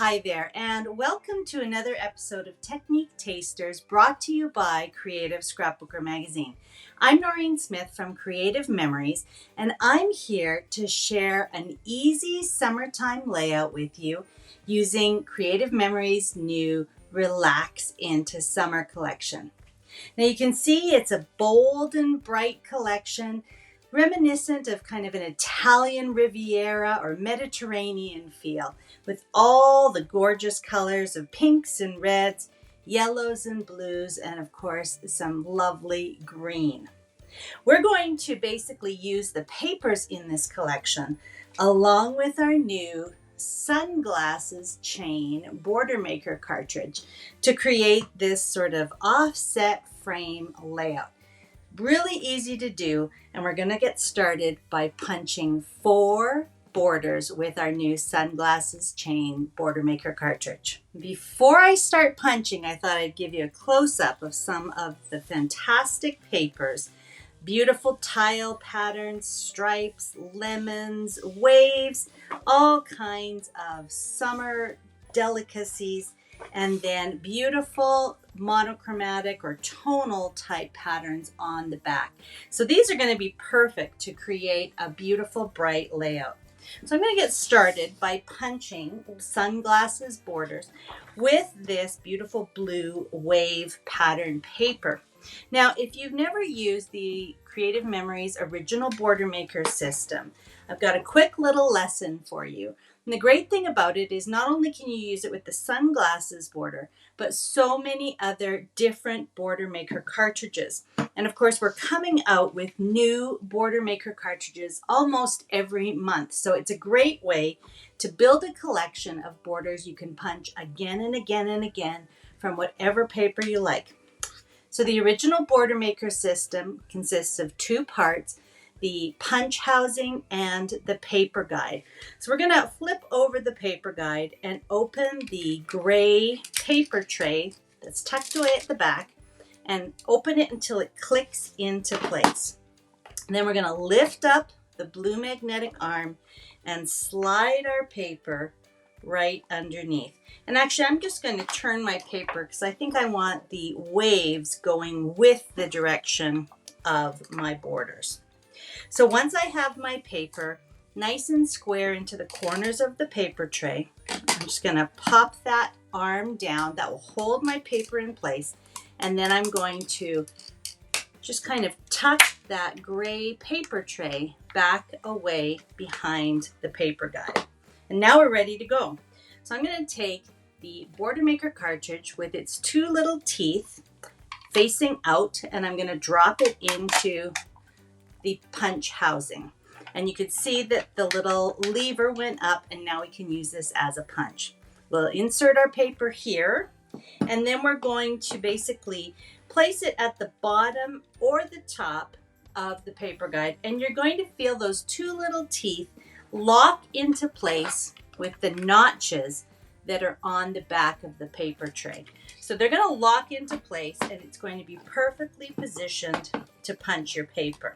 Hi there, and welcome to another episode of Technique Tasters brought to you by Creative Scrapbooker Magazine. I'm Noreen Smith from Creative Memories, and I'm here to share an easy summertime layout with you using Creative Memories' new Relax into Summer collection. Now you can see it's a bold and bright collection, reminiscent of kind of an Italian Riviera or Mediterranean feel, with all the gorgeous colors of pinks and reds, yellows and blues, and of course some lovely green. We're going to basically use the papers in this collection along with our new sunglasses chain border maker cartridge to create this sort of offset frame layout. Really easy to do, and we're going to get started by punching 4 borders with our new sunglasses chain border maker cartridge. Before I start punching, I thought I'd give you a close-up of some of the fantastic papers. Beautiful tile patterns, stripes, lemons, waves, all kinds of summer delicacies, and then beautiful monochromatic or tonal type patterns on the back. So these are going to be perfect to create a beautiful bright layout. So I'm going to get started by punching sunglasses borders with this beautiful blue wave pattern paper. Now, if you've never used the Creative Memories original border maker system, I've got a quick little lesson for you. And the great thing about it is not only can you use it with the sunglasses border, but so many other different border maker cartridges. And of course, we're coming out with new border maker cartridges almost every month. So it's a great way to build a collection of borders you can punch again and again and again from whatever paper you like. So the original border maker system consists of 2 parts, the punch housing and the paper guide. So we're going to flip over the paper guide and open the gray paper tray that's tucked away at the back and open it until it clicks into place. And then we're going to lift up the blue magnetic arm and slide our paper right underneath. And actually, I'm just going to turn my paper because I think I want the waves going with the direction of my borders. So once I have my paper nice and square into the corners of the paper tray, I'm just going to pop that arm down. That will hold my paper in place. And then I'm going to just kind of tuck that gray paper tray back away behind the paper guide. And now we're ready to go. So I'm going to take the border maker cartridge with its 2 little teeth facing out, and I'm going to drop it into the punch housing. And you could see that the little lever went up, and now we can use this as a punch. We'll insert our paper here, and then we're going to basically place it at the bottom or the top of the paper guide, and you're going to feel those 2 little teeth lock into place with the notches that are on the back of the paper tray. So they're going to lock into place, and it's going to be perfectly positioned to punch your paper.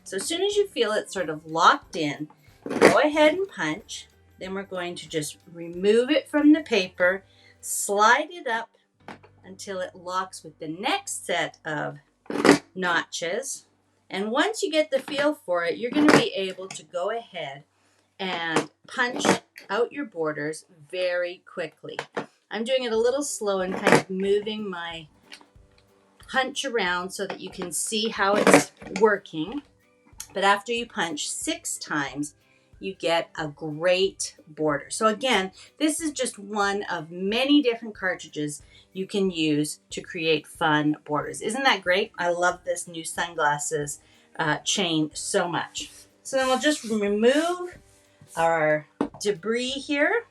So as soon as you feel it sort of locked in, go ahead and punch. Then we're going to just remove it from the paper, slide it up until it locks with the next set of notches. And once you get the feel for it, you're going to be able to go ahead and punch out your borders very quickly. I'm doing it a little slow and kind of moving my punch around so that you can see how it's working. But after you punch 6 times, you get a great border. So again, this is just one of many different cartridges you can use to create fun borders. Isn't that great? I love this new sunglasses chain so much. So then we'll just remove our debris here.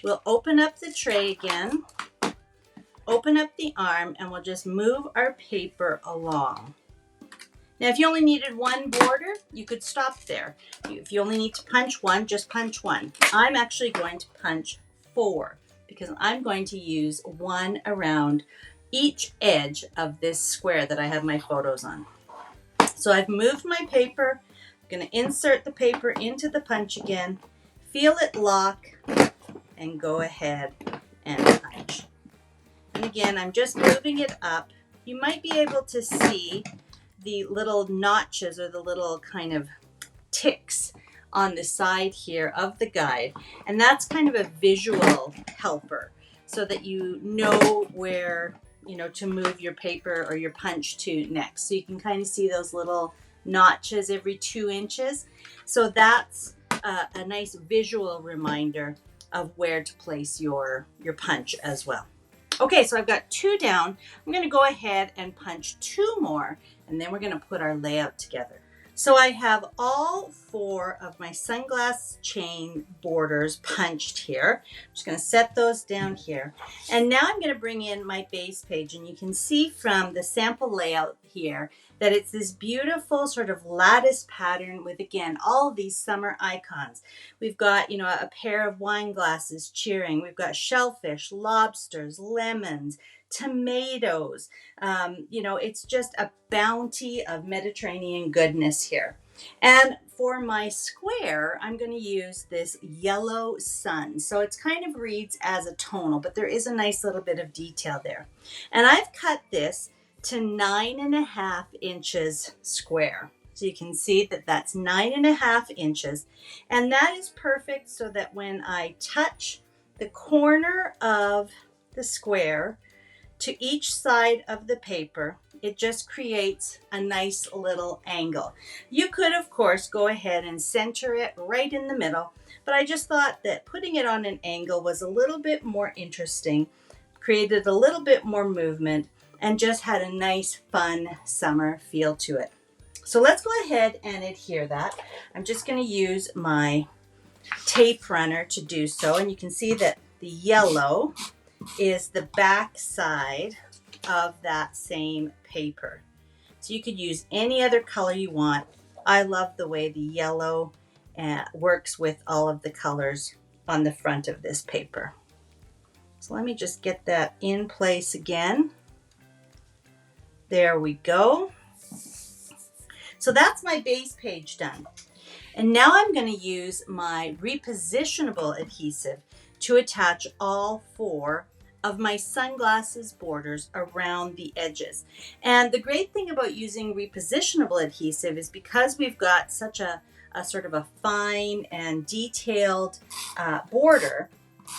We'll open up the tray again, open up the arm, and we'll just move our paper along. Now, if you only needed 1 border, you could stop there. If you only need to punch 1, just punch 1. I'm actually going to punch 4 because I'm going to use 1 around each edge of this square that I have my photos on. So I've moved my paper. I'm going to insert the paper into the punch again, feel it lock, and go ahead and punch. And again, I'm just moving it up. You might be able to see the little notches or the little kind of ticks on the side here of the guide. And that's kind of a visual helper so that you know where, to move your paper or your punch to next. So you can kind of see those little notches every 2 inches. So that's a nice visual reminder of where to place your punch as well. Okay, so I've got 2 down. I'm going to go ahead and punch 2 more, and then we're going to put our layout together. So I have all 4 of my sunglass chain borders punched here. I'm just going to set those down here. And now I'm going to bring in my base page, and you can see from the sample layout here that it's this beautiful sort of lattice pattern with, again, all of these summer icons. We've got, a pair of wine glasses cheering. We've got shellfish, lobsters, lemons, tomatoes. It's just a bounty of Mediterranean goodness here. And for my square, I'm going to use this yellow sun. So it kind of reads as a tonal, but there is a nice little bit of detail there. And I've cut this to 9.5 inches square. So you can see that that's 9.5 inches. And that is perfect so that when I touch the corner of the square to each side of the paper, it just creates a nice little angle. You could, of course, go ahead and center it right in the middle, but I just thought that putting it on an angle was a little bit more interesting, created a little bit more movement, and just had a nice, fun summer feel to it. So let's go ahead and adhere that. I'm just going to use my tape runner to do so, and you can see that the yellow is the back side of that same paper. So you could use any other color you want. I love the way the yellow works with all of the colors on the front of this paper. So let me just get that in place again. There we go. So that's my base page done. And now I'm going to use my repositionable adhesive to attach all 4 of my sunglasses borders around the edges. And the great thing about using repositionable adhesive is because we've got such a sort of a fine and detailed border,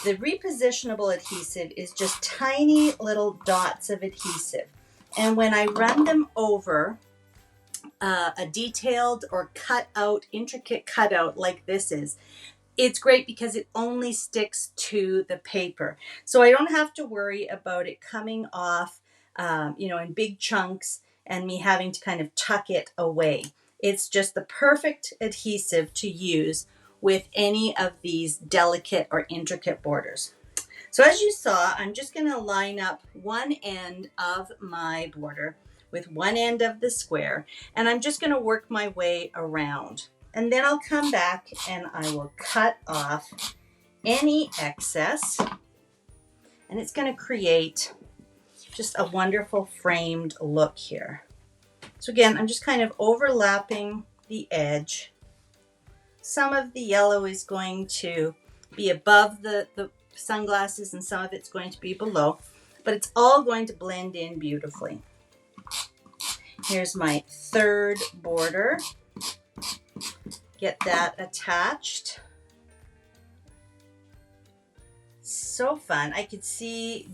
the repositionable adhesive is just tiny little dots of adhesive. And when I run them over a detailed or intricate cutout like this is, it's great because it only sticks to the paper. So I don't have to worry about it coming off, in big chunks and me having to kind of tuck it away. It's just the perfect adhesive to use with any of these delicate or intricate borders. So as you saw, I'm just going to line up one end of my border with one end of the square, and I'm just going to work my way around. And then I'll come back and I will cut off any excess, and it's going to create just a wonderful framed look here. So again, I'm just kind of overlapping the edge. Some of the yellow is going to be above the sunglasses and some of it's going to be below, but it's all going to blend in beautifully. Here's my 3rd border. Get that attached. So fun. I could see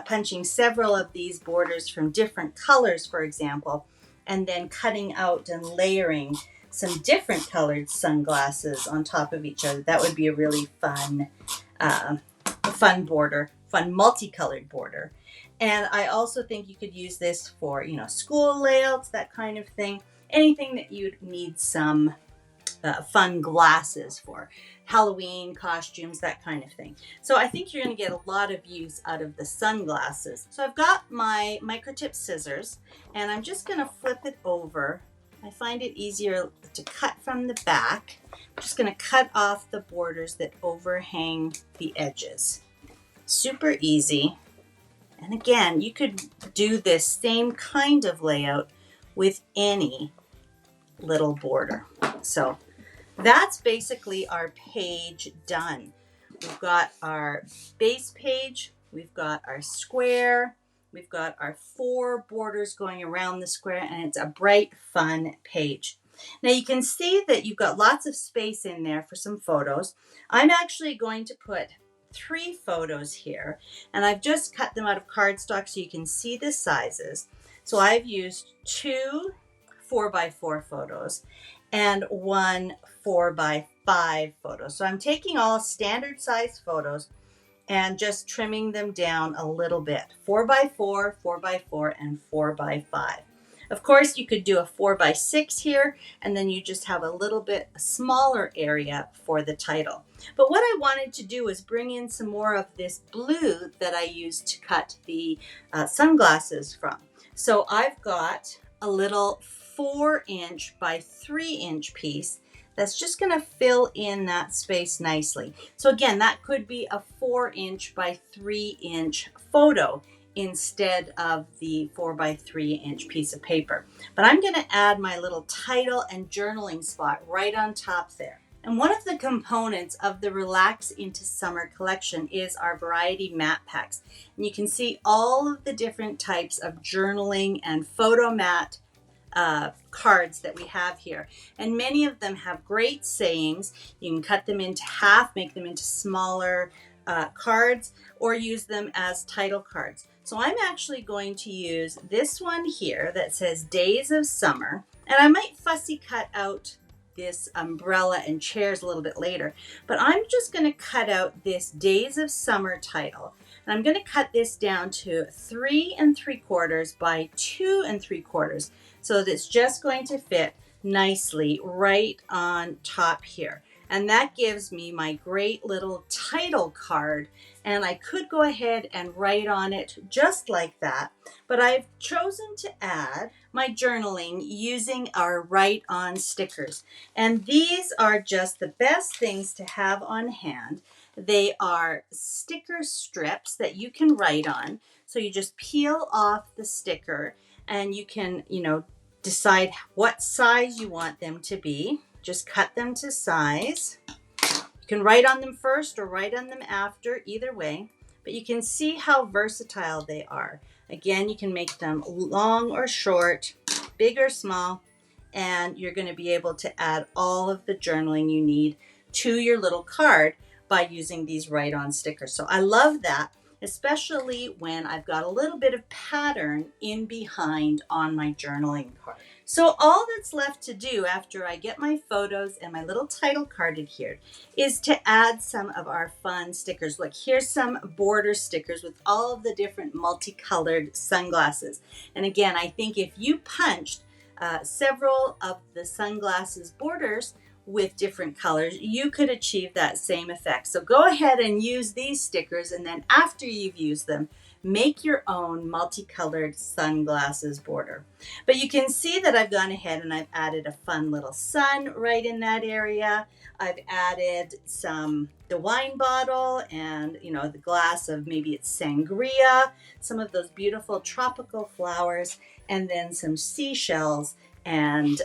punching several of these borders from different colors, for example, and then cutting out and layering some different colored sunglasses on top of each other. That would be a really fun border, fun multicolored border. And I also think you could use this for, school layouts, that kind of thing. Anything that you'd need some fun glasses for. Halloween costumes, that kind of thing. So I think you're going to get a lot of use out of the sunglasses. So I've got my microtip scissors, and I'm just going to flip it over. I find it easier to cut from the back. I'm just going to cut off the borders that overhang the edges. Super easy. And again, you could do this same kind of layout with any little border. So that's basically our page done. We've got our base page, we've got our square, we've got our 4 borders going around the square, and it's a bright, fun page. Now you can see that you've got lots of space in there for some photos. I'm actually going to put 3 photos here, and I've just cut them out of cardstock so you can see the sizes. So I've used 2 4x4 photos and 1 4x5 photo. So I'm taking all standard size photos and just trimming them down a little bit. 4x4, 4x4, and 4x5. Of course, you could do a 4x6 here, and then you just have a little bit smaller area for the title. But what I wanted to do was bring in some more of this blue that I used to cut the sunglasses from. So I've got a little 4" by 3" piece that's just going to fill in that space nicely. So again, that could be a 4" by 3" photo instead of the 4x3" piece of paper. But I'm going to add my little title and journaling spot right on top there. And one of the components of the Relax into Summer collection is our variety mat packs. And you can see all of the different types of journaling and photo mat cards that we have here, and many of them have great sayings. You can cut them into half, make them into smaller cards, or use them as title cards. So I'm actually going to use this one here that says Days of Summer, and I might fussy cut out this umbrella and chairs a little bit later, but I'm just going to cut out this Days of Summer title, and I'm going to cut this down to 3 3/4 by 2 3/4, so that it's just going to fit nicely right on top here. And that gives me my great little title card, and I could go ahead and write on it just like that, but I've chosen to add my journaling using our Write On stickers. And these are just the best things to have on hand. They are sticker strips that you can write on. So you just peel off the sticker, and you can, decide what size you want them to be. Just cut them to size. You can write on them first or write on them after, either way, but you can see how versatile they are. Again, you can make them long or short, big or small, and you're going to be able to add all of the journaling you need to your little card by using these Write On stickers. So I love that, especially when I've got a little bit of pattern in behind on my journaling card. So all that's left to do after I get my photos and my little title card adhered is to add some of our fun stickers. Look, here's some border stickers with all of the different multicolored sunglasses. And again, I think if you punched several of the sunglasses borders with different colors, you could achieve that same effect. So go ahead and use these stickers, and then after you've used them, make your own multicolored sunglasses border. But you can see that I've gone ahead and I've added a fun little sun right in that area. I've added the wine bottle and, the glass of maybe it's sangria, some of those beautiful tropical flowers, and then some seashells and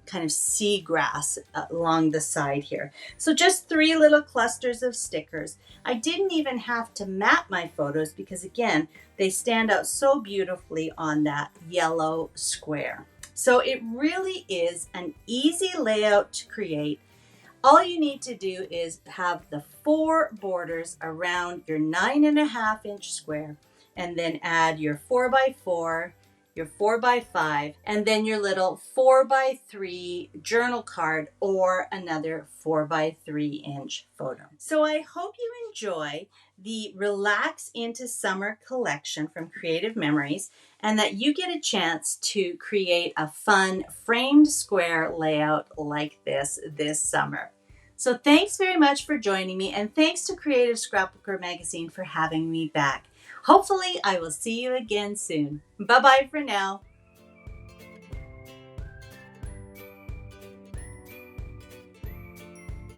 kind of seagrass along the side here. So just 3 little clusters of stickers. I didn't even have to map my photos because again, they stand out so beautifully on that yellow square. So it really is an easy layout to create. All you need to do is have the 4 borders around your 9.5" square, and then add your 4x4, your 4x5, and then your little 4x3 journal card or another 4x3" photo. So I hope you enjoy the Relax into Summer collection from Creative Memories, and that you get a chance to create a fun framed square layout like this summer. So thanks very much for joining me, and thanks to Creative Scrapbooker Magazine for having me back. Hopefully, I will see you again soon. Bye-bye for now.